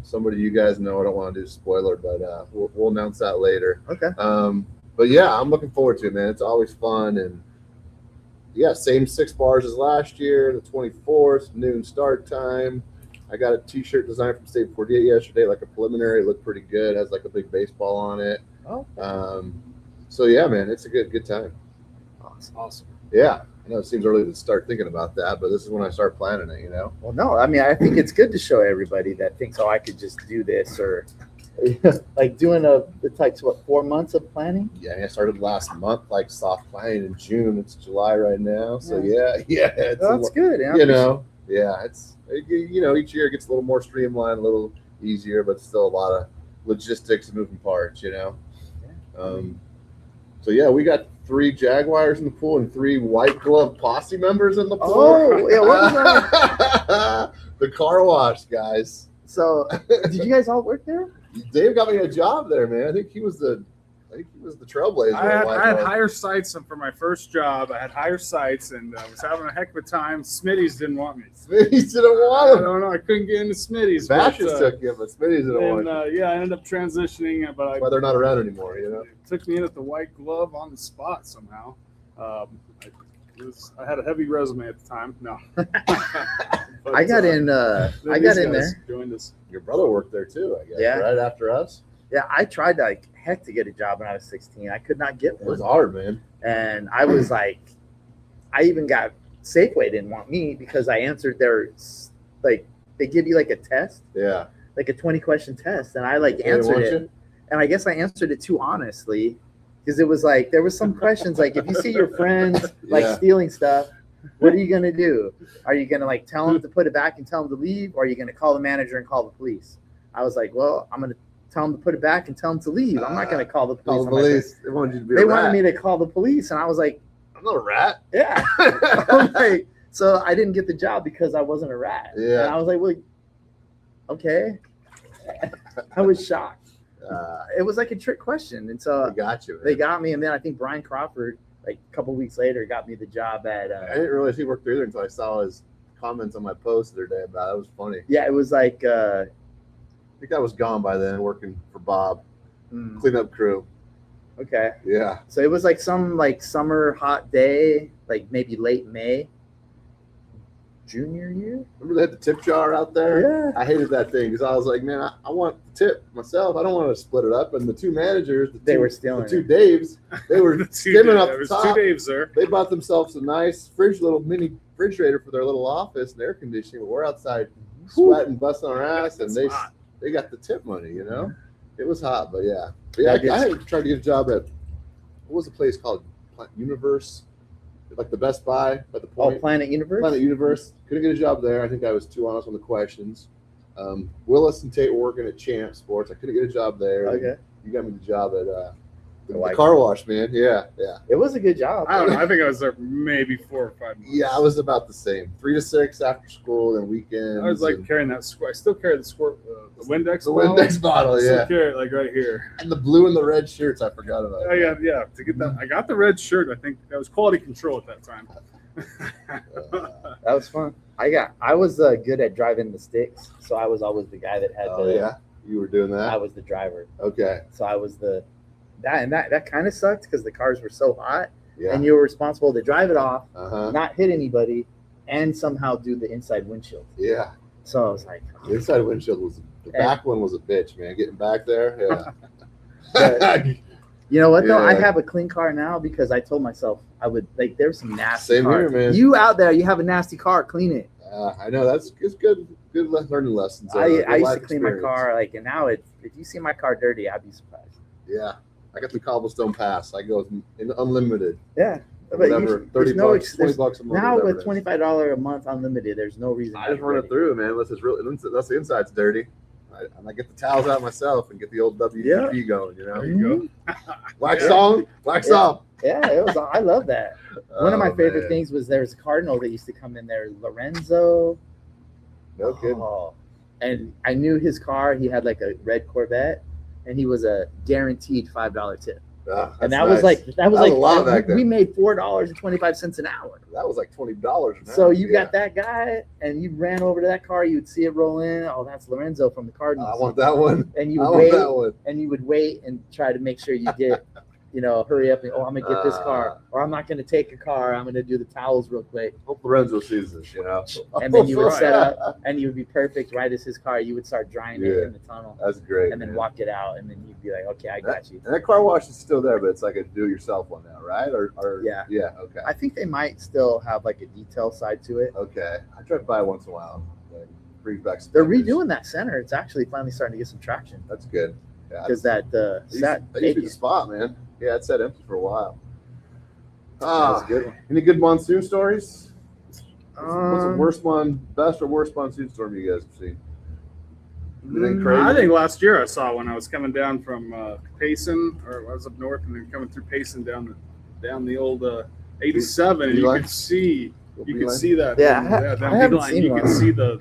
Somebody you guys know. I don't want to do a spoiler, but we'll announce that later. Okay. But yeah, I'm looking forward to it, man. It's always fun. And yeah, same 6 bars as last year, the 24th, noon start time. I got a t-shirt designed from State 48 yesterday, like a preliminary. It looked pretty good. It has like a big baseball on it. Oh, So yeah, man, it's a good time. Awesome. Yeah. I know it seems early to start thinking about that, but this is when I start planning it, well, no, I mean, I think it's good to show everybody that thinks, I could just do this, or like doing it takes 4 months of planning. Yeah, I started last month, like soft planning in June. It's July right now. So Yeah. it's That's good. Yeah. it's each year it gets a little more streamlined, a little easier, but still a lot of logistics and moving parts, So yeah, we got 3 Jaguars in the pool and 3 White Glove Posse members in the pool. Oh, yeah, what was The car wash, guys. So, did you guys all work there? Dave got me a job there, man. I think he was the I think he was the trailblazer. I had higher sights for my first job. I had higher sights, and I was having a heck of a time. Smitty's didn't want me. Smitty's didn't want I him. don't know. I couldn't get into Smitty's. Batches took you, but Smitty's didn't want you. Yeah, I ended up transitioning, but That's why they're not around anymore, you know? It took me in at the White Glove on the spot somehow. I had a heavy resume at the time. No. But, I got in. I got in there. Joined us. Your brother worked there too, I guess. Yeah. Right after us. Yeah, I tried to heck to get a job when I was 16. I could not get It was one, hard, man. and I was like, I even got Safeway didn't want me because I answered their they give you like a test, Yeah. like a 20-question test, and I They didn't answered want it, you? and I guess I answered it too honestly because it was like there was some questions like if you see your friends like Yeah. stealing stuff, what are you gonna do? Are you gonna like tell them to put it back and tell them to leave, or are you gonna call the manager and call the police? I was like, well, I'm gonna tell them to put it back and tell them to leave. I'm not gonna call the police. Call the police. They wanted you to be They a wanted rat. me to call the police, and I was like, I'm not a rat. yeah. I'm like, so I didn't get the job because I wasn't a rat. Yeah. And I was like, well, okay. I was shocked. It was like a trick question, and so I got you, man. they got me. And then I think Brian Crawford, like a couple weeks later, got me the job at. I didn't realize he worked there either until I saw his comments on my post the other day about it. It was funny. Yeah, it was like. I think I was gone by then, working for Bob, cleanup crew. Okay. Yeah. So it was like some like summer hot day, like maybe late May. Junior year. Remember they had the tip jar out there? Yeah. I hated that thing because I was like, man, I want the tip myself. I don't want to split it up. And the two managers, They were stealing the two it. Daves, they were skimming up There the was top. two Daves there. They bought themselves a nice little mini refrigerator for their little office and air conditioning. But we're outside sweating, busting our ass, and It's hot. they got the tip money. You know, it was hot, but yeah. I had tried to get a job at what was the place called? Universe, like the Best Buy at the Oh, point. Planet Universe. Planet Universe. Couldn't get a job there. I think I was too honest on the questions. Willis and Tate were working at Champ Sports. I couldn't get a job there. Okay. You got me the job at the White car wash, man. Yeah. It was a good job. I don't know. I think I was there maybe 4 or 5 months. Yeah, I was about the same. 3 to 6 after school and weekends. I was like carrying that squirt. I still carry the squirt, the Windex the bottle. Windex bottle, I still yeah. carry it like right here. And the blue and the red shirts, I forgot about. Yeah. To get that, I got the red shirt. I think that was quality control at that time. That was fun. I was good at driving the sticks, so I was always the guy that had Oh, the. yeah. You were doing I that? was the driver, Okay. so I was that kind of sucked because the cars were so hot, Yeah. and you were responsible to drive it off, Uh-huh. not hit anybody, and somehow do the inside windshield. Yeah. So I was like, The inside windshield was the back one was a bitch, man. Getting back there. Yeah. But- you know what though? I Yeah. have a clean car now because I told myself I would like. There's some nasty Same cars. here, man. You out there? You have a nasty car? Clean it. I know it's good learning lessons. I used to life clean my experience. car like, and now if you see my car dirty, I'd be surprised. Yeah. I got the cobblestone pass. I go in unlimited. Yeah, but Whatever. 30 bucks, 20 bucks a month. now whatever with it is. $25 a month unlimited, there's no reason. I just run it through, man. Unless it's the inside's dirty. And I get the towels out myself and get the old WDP going, you know? There you go. Wax Yeah. on, wax Yeah. off. Yeah, it was. I love that. One of my Oh, favorite man. things was there was a Cardinal that used to come in there, Lorenzo. No kidding. Oh, and I knew his car. He had like a red Corvette, and he was a guaranteed $5 tip. And that was like That was a lot back then. we made $4.25 an hour. that was like $20 an hour. So you Yeah. got that guy, and you ran over to that car. You would see it roll in. Oh, that's Lorenzo from the Cardinals. I want that one. And you I would want wait, that one. and you would wait and try to make sure you get, hurry up and I'm gonna get this car, or I'm not gonna take a car. I'm gonna do the towels real quick, Hope Lorenzo sees this, you know. and then you would Right. set up, and you would be perfect right as his car. You would start drying it Yeah. in the tunnel, That's great. and then man. walk it out, and then you'd be like, okay, I got you. And that car wash is still there, but it's like a do-it-yourself one now, right? Or Yeah. Yeah. Okay. I think they might still have like a detail side to it. Okay. I drive by once in a while. Like, brings back. some They're memories. redoing that center. It's actually finally starting to get some traction That's good. Yeah. because that That used sat to be the spot, man. Yeah, it sat empty for a while. That was Ah, a good one. any good monsoon stories? What's the Um, best or worst monsoon storm you guys have seen? Anything crazy? I think last year I saw when I was coming down from Payson, or I was up north and then coming through Payson down the old 87, and you Beeline? could see Beeline? that. Yeah, that I haven't beeline, seen you one. could see that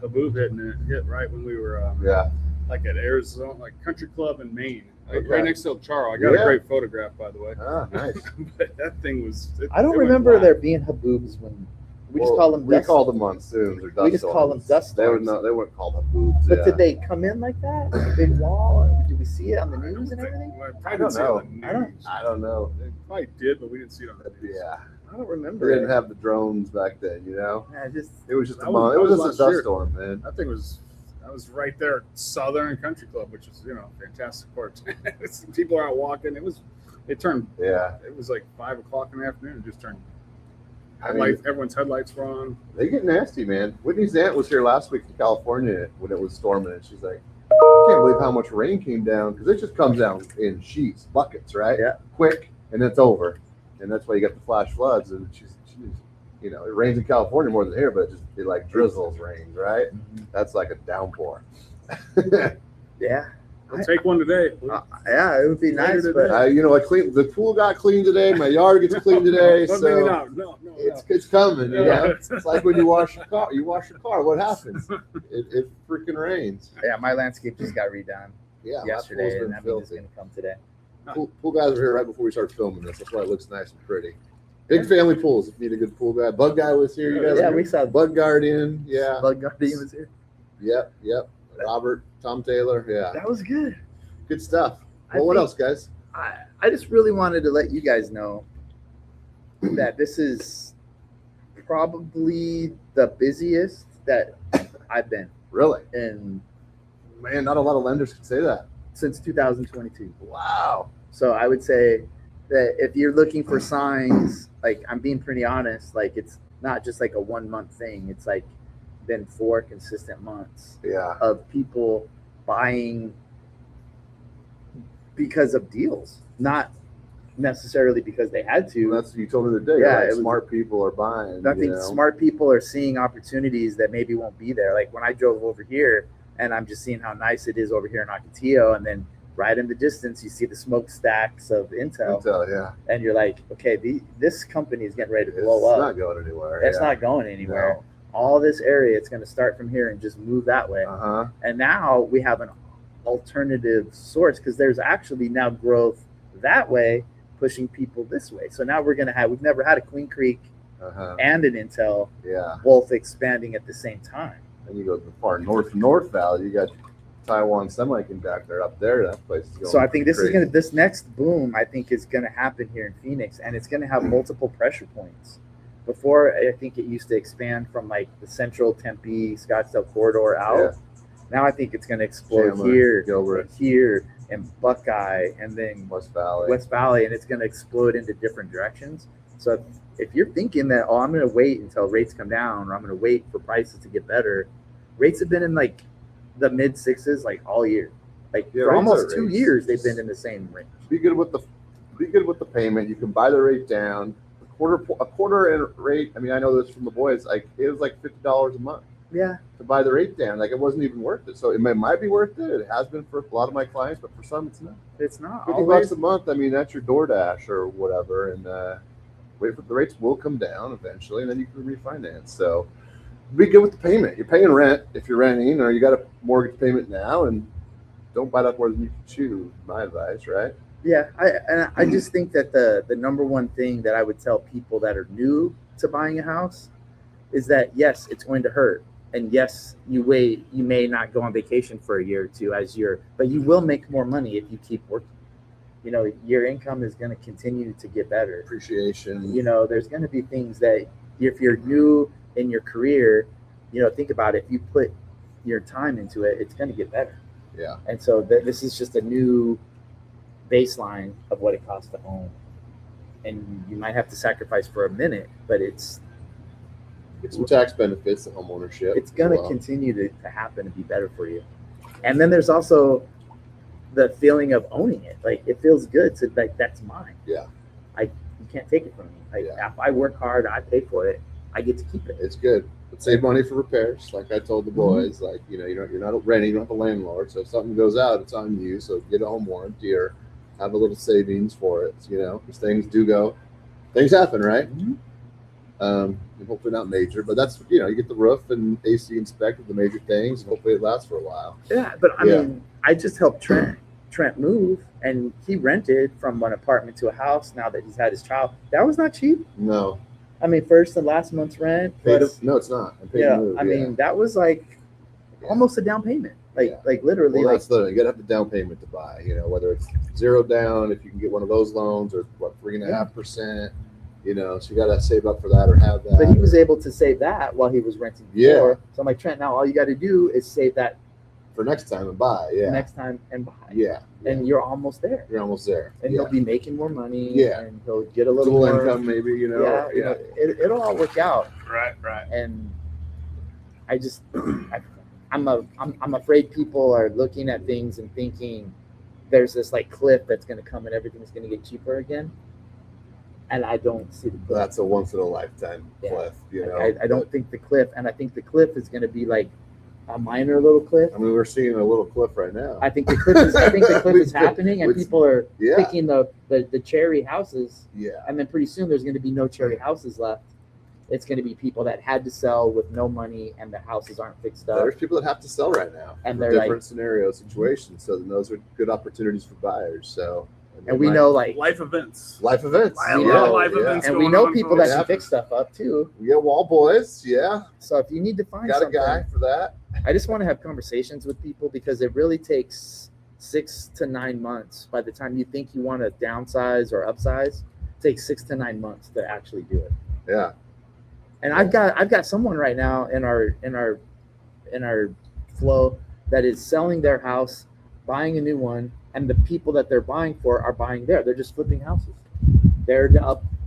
Haboob hitting it hit right when we were Yeah. like at Arizona, like Country Club in Maine. right next to El Charro. I got Yeah. a great photograph, by the way. Ah, nice. But that thing was. I don't remember there being haboobs when we just call them. We dust called them monsoons or dust We just call them storms. dust They would storms. not. They weren't called haboobs. But yeah. did they come in like that? Like a big wall? Or did we see it on the news and everything? I don't know. I I don't know. They probably did, but we didn't see it on the news. Yeah, I don't we remember. didn't have the drones back then. You know, I just it was just That a was- it that was was just a last dust year. storm, man. That thing was. I was right there at Southern Country Club, which is fantastic court. People are out walking. It turned. Yeah, It was like 5 o'clock in the afternoon. It just turned. I mean, Everyone's headlights were on. they get nasty, man. Whitney's aunt was here last week in California when it was storming, and she's like, I can't believe how much rain came down because it just comes down in sheets, buckets, right? Yeah. Quick, and it's over. And that's why you got the flash floods. And she's it rains in California more than here, but it like drizzles rains, right? That's like a downpour. yeah. We'll take one today. Yeah, it would be nice, Later but today. I clean the pool got clean today. My yard gets clean today. But so maybe not. No. it's coming. You Yeah. know? It's like when you wash your car. You wash your car. What happens? It freaking rains. yeah, my landscape just got redone Yeah, my yesterday, pool's and been that means it's filthy. gonna come today. Pool guys are here right before we start filming this. That's why it looks nice and pretty. Big family pools. If you need a good pool guy, Bug Guy was here. You guys, Yeah, were we here? saw Bug Guardian. Yeah, Bug Guardian was here. yep. Robert, Tom Taylor. Yeah, That was good. good stuff. I Well, what think- else, guys? I just really wanted to let you guys know that this is probably the busiest that I've been Really, in man, not a lot of lenders can say that. since 2022. Wow. So I would say that if you're looking for signs, like I'm being pretty honest, like it's not just like a 1 month thing. It's like been 4 consistent months Yeah. of people buying because of deals, not necessarily because they had to. Well, that's what you told me the other day. Yeah, Right? it was- Smart people are buying. I think smart people are seeing opportunities that maybe won't be there. Like when I drove over here and I'm just seeing how nice it is over here in Ocotillo, and then right in the distance you see the smokestacks of Intel, yeah. and you're like, okay, this company is getting ready to It's blow up. not going anywhere. It's yeah. not going anywhere. All this area, it's going to start from here and just move that way. Uh-huh. And now we have an alternative source because there's actually now growth that way pushing people this way. So now we've never had a Queen Creek Uh-huh. and an Intel Yeah. both expanding at the same time. And you go to the far north valley, you got Taiwan Semiconductor up there. That place is going So I think crazy. this next boom, I think, is going to happen here in Phoenix, and it's going to have multiple pressure points. Before, I think it used to expand from like the central Tempe, Scottsdale corridor out. Yeah. Now I think it's going to explode Chandler, here, Gilbert. here, and Buckeye, and then West Valley. West Valley, and it's going to explode into different directions. So if you're thinking that, oh, I'm going to wait until rates come down, or I'm going to wait for prices to get better, rates have been in like the mid 6s like all year. Like Yeah, for rates almost are 2 rates. years, they've been in the same range. Be good with the payment. You can buy the rate down. A quarter in rate. I mean, I know this from the boys. Like it was like $50 a month Yeah, to buy the rate down. Like it wasn't even worth it. So it might be worth it. It has been for a lot of my clients, but for some, it's not. it's not $50 always. a month. I mean, that's your DoorDash or whatever. And wait for the rates will come down eventually, and then you can refinance. So be good with the payment. You're paying rent if you're renting, or you got a mortgage payment now, and don't bite off more than you can chew. My advice, right? Yeah, I just think that the number one thing that I would tell people that are new to buying a house is that yes, it's going to hurt, and yes, you may not go on vacation for a year or two but you will make more money if you keep working. You know, your income is going to continue to get better. Appreciation. You know, there's going to be things that if you're new in your career, you know, think about it. If you put your time into it, it's going to get better. Yeah. And so this is just a new baseline of what it costs to own, and you might have to sacrifice for a minute, but it's Get some tax benefits to home ownership. going to as well. continue to happen and be better for you. And then there's also the feeling of owning it. Like it feels good to like that's mine. Yeah. You can't take it from me. Like Yeah. if I work hard, I pay for it, I get to keep it. It's good. But save money for repairs, like I told the boys. Like you're not renting, you don't have a landlord, so if something goes out, it's on you. So get a home warranty or have a little savings for it. Because things happen, right? Mhm. And hopefully not major, but that's you get the roof and AC inspected, the major things. And hopefully it lasts for a while. Yeah, but I Yeah. mean, I just helped Trent Trent move and he rented from an apartment to a house now that he's had his child. That was not cheap. No. I mean, first and last month's rent. Plus, No, it's not. I paid yeah, to move, I mean, that was like almost a down payment. Like literally. Well, that's literally, you got to have the down payment to buy, you know, whether it's 0 down, if you can get one of those loans, or what, 3.5%, you know, so you got to save up for that or have that. But he was able to save that while he was renting before. So I'm like, Trent, now all you got to do is save that for next time and buy. next time and buy. And you're almost there. You're almost there. And he'll be making more money. Yeah. And he'll get a little more income, maybe, you know. You know, it'll all work out. Right. And I just, I'm afraid people are looking at things and thinking there's this like cliff that's going to come and everything's going to get cheaper again. And I don't see the cliff. That's a once in a lifetime cliff, you know. I don't think the cliff, and I think the cliff is going to be like a minor little cliff. I mean, we're seeing a little cliff right now. I think the cliff is happening, and people are picking the cherry houses. Yeah. And then pretty soon there's going to be no cherry houses left. It's going to be people that had to sell with no money, and the houses aren't fixed up. There's people that have to sell right now, and they're different scenario situations. So then those are good opportunities for buyers. So, and we know like life events. Life events, and we know people that can fix stuff up too. We got wall boys, So if you need to find got a guy for that. I just want to have conversations with people because it really takes 6 to 9 months. By the time you think you want to downsize or upsize, it takes 6 to 9 months to actually do it. Yeah. And I've got someone right now in our flow that is selling their house, buying a new one, and the people that they're buying for are buying there. They're just flipping houses. They're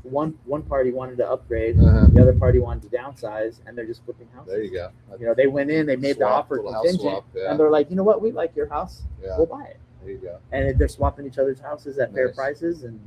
one party wanted to upgrade, the other party wanted to downsize, and they're just flipping houses. There you go. You know, they went in, they made the offer contingent, and they're like, you know what, we like your house, we'll buy it. There you go. And they're swapping each other's houses at fair prices, and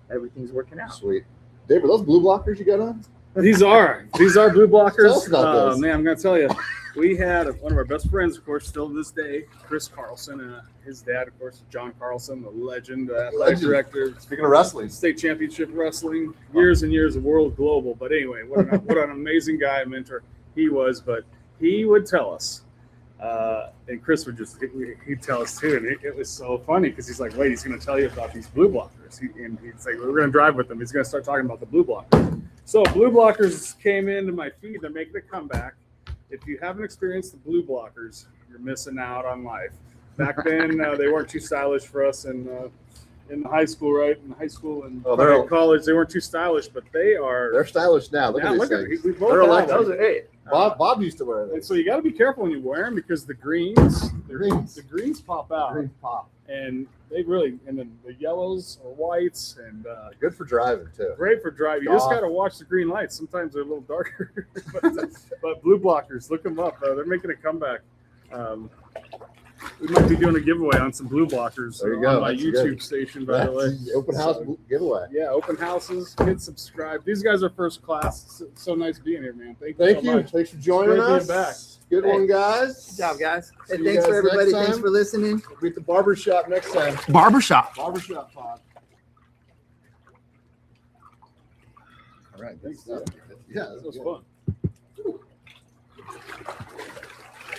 everything's working out. Sweet. Dave, are those blue blockers you got on? These are blue blockers. Tell us Man, I'm gonna tell you, we had one of our best friends, of course, still to this day, Chris Carlson, and his dad, of course, John Carlson, the legend, athletic director. Speaking of wrestling, state championship wrestling, years and years of world global. But anyway, what an amazing guy, mentor he was. But he would tell us, and Chris would he'd tell us too, and it was so funny because he's like, wait, he's gonna tell you about these blue blockers. He'd say, we're gonna drive with him. He's gonna start talking about the blue blockers. So blue blockers came into my feed. They're making a comeback. If you haven't experienced the blue blockers, you're missing out on life. Back then, they weren't too stylish for us in high school, right? In high school and college, they weren't too stylish, but they're stylish now. Look at these things. They're like those. Hey, Bob used to wear them. And so you got to be careful when you wear them because the greens pop out. Greens pop. And they really, and then the yellows or whites, and good for driving too. Great for driving. You just got to watch the green lights. Sometimes they're a little darker, but blue blockers, look them up. They're making a comeback. We might be doing a giveaway on some blue blockers on my YouTube station, by the way. Open house giveaway. Yeah, open houses. Kids subscribe. These guys are first class. So nice being here, man. Thank you so much. Thanks for joining us. Being back. Good one, guys. Good job, guys. Hey, thanks for everybody. Thanks for listening. We'll be at the barbershop next time. Barbershop pod. All right. Thanks. Yeah, That was fun.